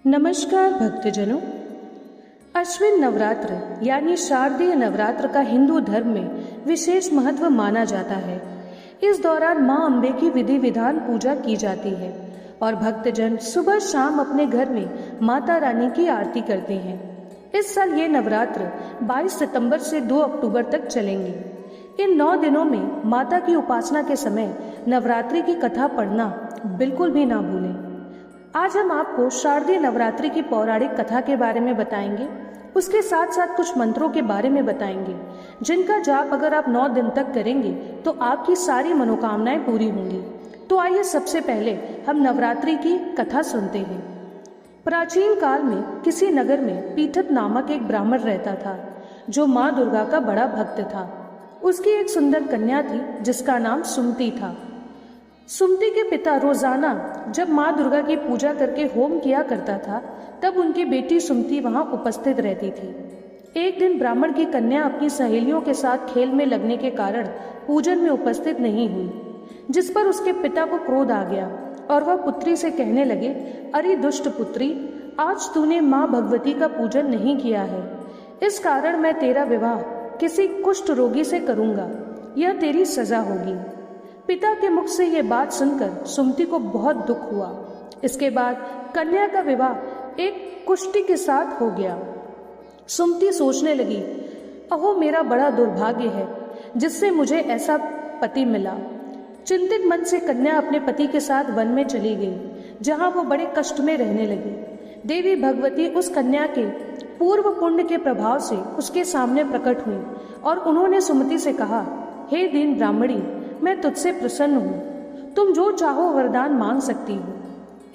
नमस्कार भक्तजनों। अश्विन नवरात्र यानी शारदीय नवरात्र का हिंदू धर्म में विशेष महत्व माना जाता है। इस दौरान मां अम्बे की विधि विधान पूजा की जाती है और भक्तजन सुबह शाम अपने घर में माता रानी की आरती करते हैं। इस साल ये नवरात्र 22 सितंबर से 2 अक्टूबर तक चलेंगे। इन 9 दिनों में माता की उपासना के समय नवरात्रि की कथा पढ़ना बिल्कुल भी ना भूलें। आज हम आपको शारदीय नवरात्रि की पौराणिक कथा के बारे में बताएंगे। उसके साथ साथ कुछ मंत्रों के बारे में बताएंगे जिनका जाप अगर आप 9 दिन तक करेंगे तो आपकी सारी मनोकामनाएं पूरी होंगी। तो आइए सबसे पहले हम नवरात्रि की कथा सुनते हैं। प्राचीन काल में किसी नगर में पीठत नामक एक ब्राह्मण रहता था जो माँ दुर्गा का बड़ा भक्त था। उसकी एक सुंदर कन्या थी जिसका नाम सुमति था। सुमति के पिता रोजाना जब माँ दुर्गा की पूजा करके होम किया करता था तब उनकी बेटी सुमति वहां उपस्थित रहती थी। एक दिन ब्राह्मण की कन्या अपनी सहेलियों के साथ खेल में लगने के कारण पूजन में उपस्थित नहीं हुई, जिस पर उसके पिता को क्रोध आ गया और वह पुत्री से कहने लगे, अरे दुष्ट पुत्री, आज तूने माँ भगवती का पूजन नहीं किया है, इस कारण मैं तेरा विवाह किसी कुष्ठ रोगी से करूंगा, यह तेरी सजा होगी। पिता के मुख से यह बात सुनकर सुमति को बहुत दुख हुआ। इसके बाद कन्या का विवाह एक कुष्ठी के साथ हो गया। सुमति सोचने लगी, अहो मेरा बड़ा दुर्भाग्य है जिससे मुझे ऐसा पति मिला। चिंतित मन से कन्या अपने पति के साथ वन में चली गई जहां वो बड़े कष्ट में रहने लगी। देवी भगवती उस कन्या के पूर्व पुण्य के प्रभाव से उसके सामने प्रकट हुई और उन्होंने सुमति से कहा, हे दीन ब्राह्मणी, मैं तुझसे प्रसन्न हूँ, तुम जो चाहो वरदान मांग सकती हो।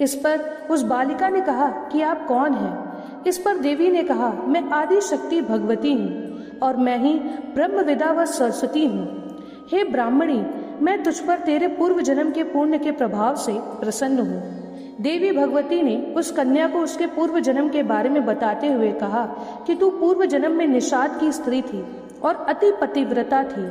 इस पर उस बालिका ने कहा कि आप कौन हैं? इस पर देवी ने कहा, मैं आदि शक्ति भगवती हूँ और मैं ही ब्रह्म विदा व सरस्वती हूँ। हे ब्राह्मणी, मैं तुझ पर तेरे पूर्व जन्म के पुण्य के प्रभाव से प्रसन्न हूँ। देवी भगवती ने उस कन्या को उसके पूर्व जन्म के बारे में बताते हुए कहा कि तू पूर्व जन्म में निषाद की स्त्री थी और अति पतिव्रता थी।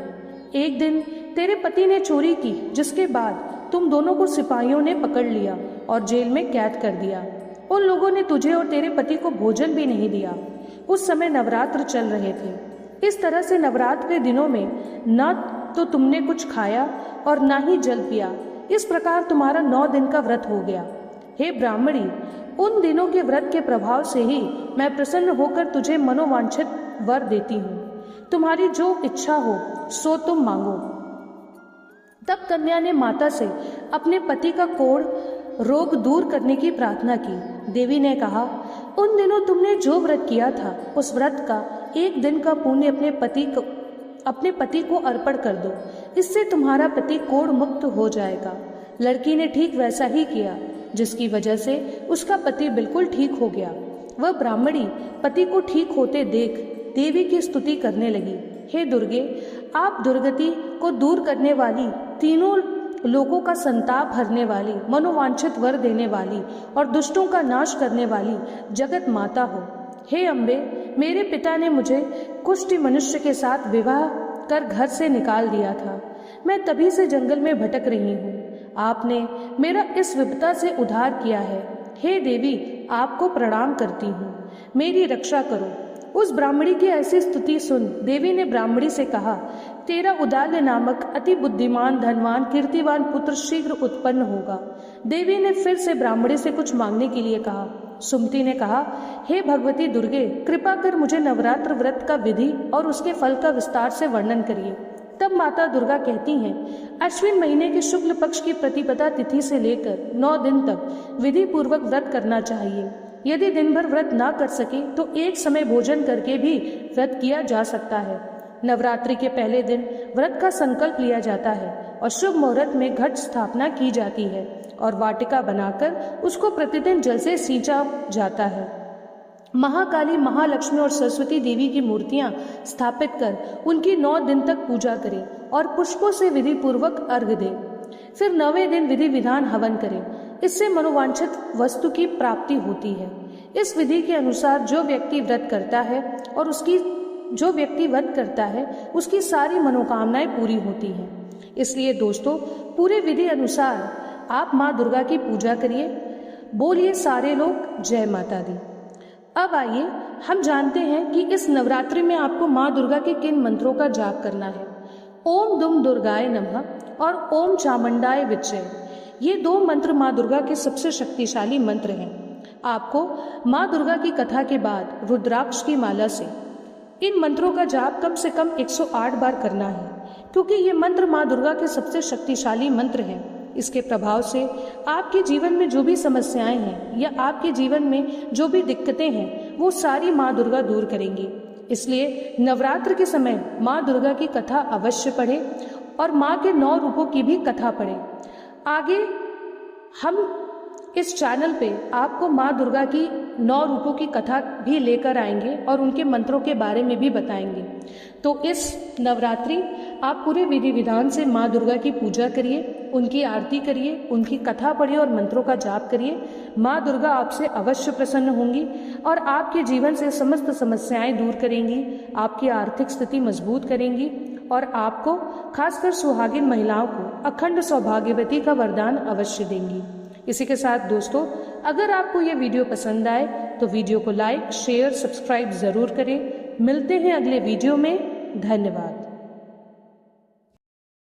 एक दिन तेरे पति ने चोरी की, जिसके बाद तुम दोनों को सिपाहियों ने पकड़ लिया और जेल में कैद कर दिया। उन लोगों ने तुझे और तेरे पति को भोजन भी नहीं दिया। उस समय नवरात्र चल रहे थे। इस तरह से नवरात्र के दिनों में न तो तुमने कुछ खाया और न ही जल पिया। इस प्रकार तुम्हारा 9 दिन का व्रत हो गया। हे ब्राह्मणी, उन दिनों के व्रत के प्रभाव से ही मैं प्रसन्न होकर तुझे मनोवांछित वर देती हूँ। तुम्हारी जो इच्छा हो सो तुम मांगो। तब कन्या ने माता से अपने पति का कोढ़ रोग दूर करने की प्रार्थना की। देवी ने कहा, उन दिनों तुमने जो व्रत किया था उस व्रत का 1 दिन का पुण्य अपने पति को अर्पण कर दो, इससे तुम्हारा पति कोढ़ मुक्त हो जाएगा। लड़की ने ठीक वैसा ही किया, जिसकी वजह से उसका पति बिल्कुल ठीक हो गया। वह ब्राह्मणी पति को ठीक होते देख देवी की स्तुति करने लगी, हे दुर्गे, आप दुर्गति को दूर करने वाली, तीनों लोगों का संताप हरने वाली, मनोवांछित वर देने वाली और दुष्टों का नाश करने वाली जगत माता हो। हे अम्बे, मेरे पिता ने मुझे कुष्ठी मनुष्य के साथ विवाह कर घर से निकाल दिया था। मैं तभी से जंगल में भटक रही हूँ। आपने मेरा इस विपदा से उद्धार किया है। हे देवी, आपको प्रणाम करती हूँ, मेरी रक्षा करो। उस ब्राह्मणी की ऐसी स्तुति सुन देवी ने ब्राह्मणी से कहा, तेरा उदाल्य नामक अति बुद्धिमान, धनवान, कीर्तिवान पुत्र शीघ्र उत्पन्न होगा। देवी ने फिर से ब्राह्मणी से कुछ मांगने के लिए कहा। सुमति ने कहा, हे भगवती दुर्गे, कृपा कर मुझे नवरात्र व्रत का विधि और उसके फल का विस्तार से वर्णन करिए। तब माता दुर्गा कहती हैं, अश्विन महीने के शुक्ल पक्ष की प्रतिपदा तिथि से लेकर 9 दिन तक विधि पूर्वक व्रत करना चाहिए। यदि दिन भर व्रत ना कर सके तो एक समय भोजन करके भी व्रत किया जा सकता है। नवरात्रि के पहले दिन व्रत का संकल्प लिया जाता है और शुभ मुहूर्त में घट स्थापना की जाती है और वाटिका बनाकर उसको प्रतिदिन जल से सींचा जाता है। महाकाली, महालक्ष्मी और सरस्वती देवी की मूर्तियां स्थापित कर उनकी 9 दिन तक पूजा करें और पुष्पों से विधि पूर्वक अर्घ्य दें। फिर 9वें दिन विधि विधान हवन करें, इससे मनोवांछित वस्तु की प्राप्ति होती है। इस विधि के अनुसार जो व्यक्ति व्रत करता है उसकी सारी मनोकामनाएं पूरी होती हैं। इसलिए दोस्तों, पूरे विधि अनुसार आप माँ दुर्गा की पूजा करिए, बोलिए सारे लोग जय माता दी। अब आइए हम जानते हैं कि इस नवरात्रि में आपको माँ दुर्गा के किन मंत्रों का जाप करना है। ओम दुम दुर्गाय नमः और ओम चामुंडाय विच्चय, ये 2 मंत्र माँ दुर्गा के सबसे शक्तिशाली मंत्र हैं। आपको माँ दुर्गा की कथा के बाद रुद्राक्ष की माला से इन मंत्रों का जाप कम से कम 108 बार करना है, क्योंकि ये मंत्र माँ दुर्गा के सबसे शक्तिशाली मंत्र हैं। इसके प्रभाव से आपके जीवन में जो भी समस्याएं हैं या आपके जीवन में जो भी दिक्कतें हैं वो सारी माँ दुर्गा दूर करेंगी। इसलिए नवरात्र के समय माँ दुर्गा की कथा अवश्य पढ़ें और माँ के 9 रूपों की भी कथा पढ़ें। आगे हम इस चैनल पे आपको माँ दुर्गा की 9 रूपों की कथा भी लेकर आएंगे और उनके मंत्रों के बारे में भी बताएंगे। तो इस नवरात्रि आप पूरे विधि विधान से माँ दुर्गा की पूजा करिए, उनकी आरती करिए, उनकी कथा पढ़िए और मंत्रों का जाप करिए। माँ दुर्गा आपसे अवश्य प्रसन्न होंगी और आपके जीवन से समस्त समस्याएं दूर करेंगी, आपकी आर्थिक स्थिति मजबूत करेंगी और आपको खासकर सुहागिन महिलाओं को अखंड सौभाग्यवती का वरदान अवश्य देंगी। इसी के साथ दोस्तों, अगर आपको ये वीडियो पसंद आए तो वीडियो को लाइक, शेयर, सब्सक्राइब जरूर करें। मिलते हैं अगले वीडियो में। धन्यवाद।